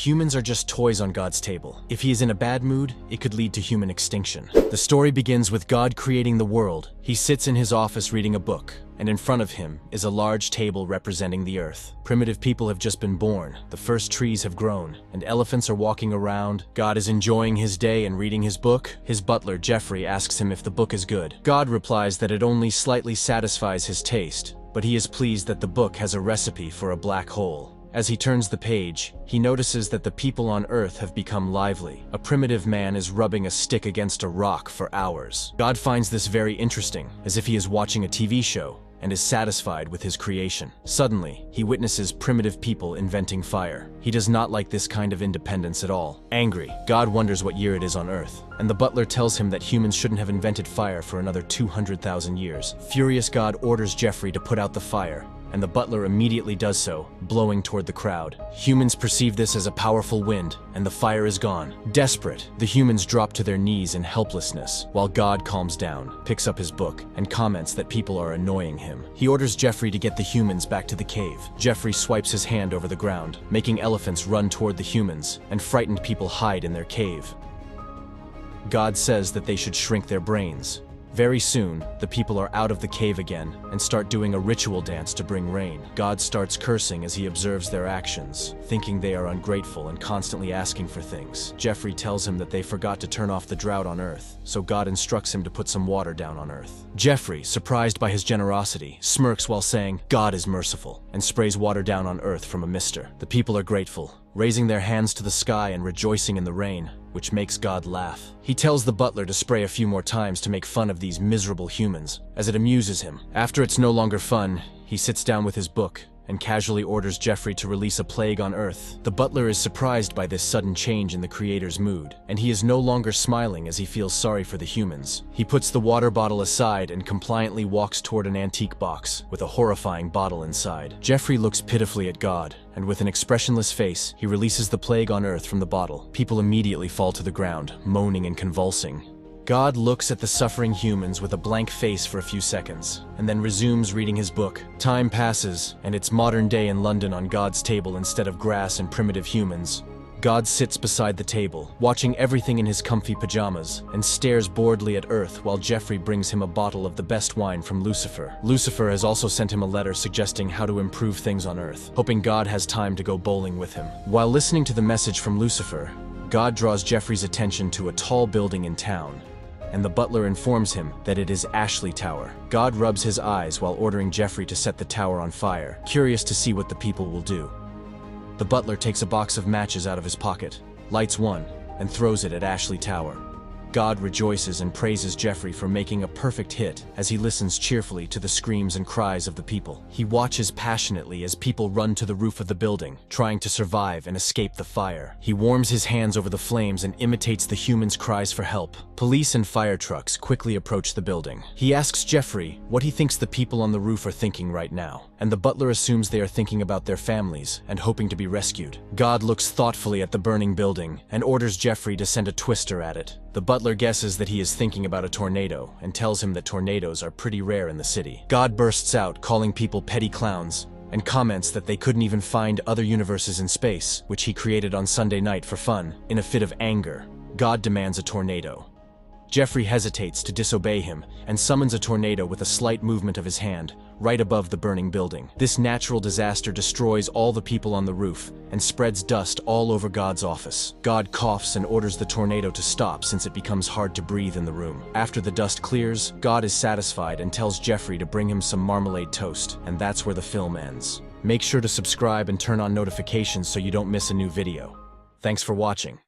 Humans are just toys on God's table. If he is in a bad mood, it could lead to human extinction. The story begins with God creating the world. He sits in his office reading a book, and in front of him is a large table representing the earth. Primitive people have just been born, the first trees have grown, and elephants are walking around. God is enjoying his day and reading his book. His butler, Jeffrey, asks him if the book is good. God replies that it only slightly satisfies his taste, but he is pleased that the book has a recipe for a black hole. As he turns the page, he notices that the people on Earth have become lively. A primitive man is rubbing a stick against a rock for hours. God finds this very interesting, as if he is watching a TV show, and is satisfied with his creation. Suddenly, he witnesses primitive people inventing fire. He does not like this kind of independence at all. Angry, God wonders what year it is on Earth, and the butler tells him that humans shouldn't have invented fire for another 200,000 years. Furious, God orders Jeffrey to put out the fire, and the butler immediately does so, blowing toward the crowd. Humans perceive this as a powerful wind, and the fire is gone. Desperate, the humans drop to their knees in helplessness, while God calms down, picks up his book, and comments that people are annoying him. He orders Jeffrey to get the humans back to the cave. Jeffrey swipes his hand over the ground, making elephants run toward the humans, and frightened people hide in their cave. God says that they should shrink their brains. Very soon, the people are out of the cave again and start doing a ritual dance to bring rain. God starts cursing as he observes their actions, thinking they are ungrateful and constantly asking for things. Jeffrey tells him that they forgot to turn off the drought on Earth, so God instructs him to put some water down on Earth. Jeffrey, surprised by his generosity, smirks while saying, "God is merciful," and sprays water down on Earth from a mister. The people are grateful, raising their hands to the sky and rejoicing in the rain, which makes God laugh. He tells the butler to spray a few more times to make fun of these miserable humans, as it amuses him. After it's no longer fun, he sits down with his book and casually orders Jeffrey to release a plague on Earth. The butler is surprised by this sudden change in the creator's mood, and he is no longer smiling as he feels sorry for the humans. He puts the water bottle aside and compliantly walks toward an antique box with a horrifying bottle inside. Jeffrey looks pitifully at God, and with an expressionless face, he releases the plague on Earth from the bottle. People immediately fall to the ground, moaning and convulsing. God looks at the suffering humans with a blank face for a few seconds, and then resumes reading his book. Time passes, and it's modern day in London on God's table instead of grass and primitive humans. God sits beside the table, watching everything in his comfy pajamas, and stares boredly at Earth while Jeffrey brings him a bottle of the best wine from Lucifer. Lucifer has also sent him a letter suggesting how to improve things on Earth, hoping God has time to go bowling with him. While listening to the message from Lucifer, God draws Jeffrey's attention to a tall building in town, and the butler informs him that it is Ashley Tower. God rubs his eyes while ordering Jeffrey to set the tower on fire, curious to see what the people will do. The butler takes a box of matches out of his pocket, lights one, and throws it at Ashley Tower. God rejoices and praises Jeffrey for making a perfect hit as he listens cheerfully to the screams and cries of the people. He watches passionately as people run to the roof of the building, trying to survive and escape the fire. He warms his hands over the flames and imitates the humans' cries for help. Police and fire trucks quickly approach the building. He asks Jeffrey what he thinks the people on the roof are thinking right now, and the butler assumes they are thinking about their families and hoping to be rescued. God looks thoughtfully at the burning building and orders Jeffrey to send a twister at it. The butler guesses that he is thinking about a tornado and tells him that tornadoes are pretty rare in the city. God bursts out, calling people petty clowns, and comments that they couldn't even find other universes in space, which he created on Sunday night for fun. In a fit of anger, God demands a tornado. Jeffrey hesitates to disobey him and summons a tornado with a slight movement of his hand, right above the burning building. This natural disaster destroys all the people on the roof and spreads dust all over God's office. God coughs and orders the tornado to stop since it becomes hard to breathe in the room. After the dust clears, God is satisfied and tells Jeffrey to bring him some marmalade toast, and that's where the film ends. Make sure to subscribe and turn on notifications so you don't miss a new video. Thanks for watching.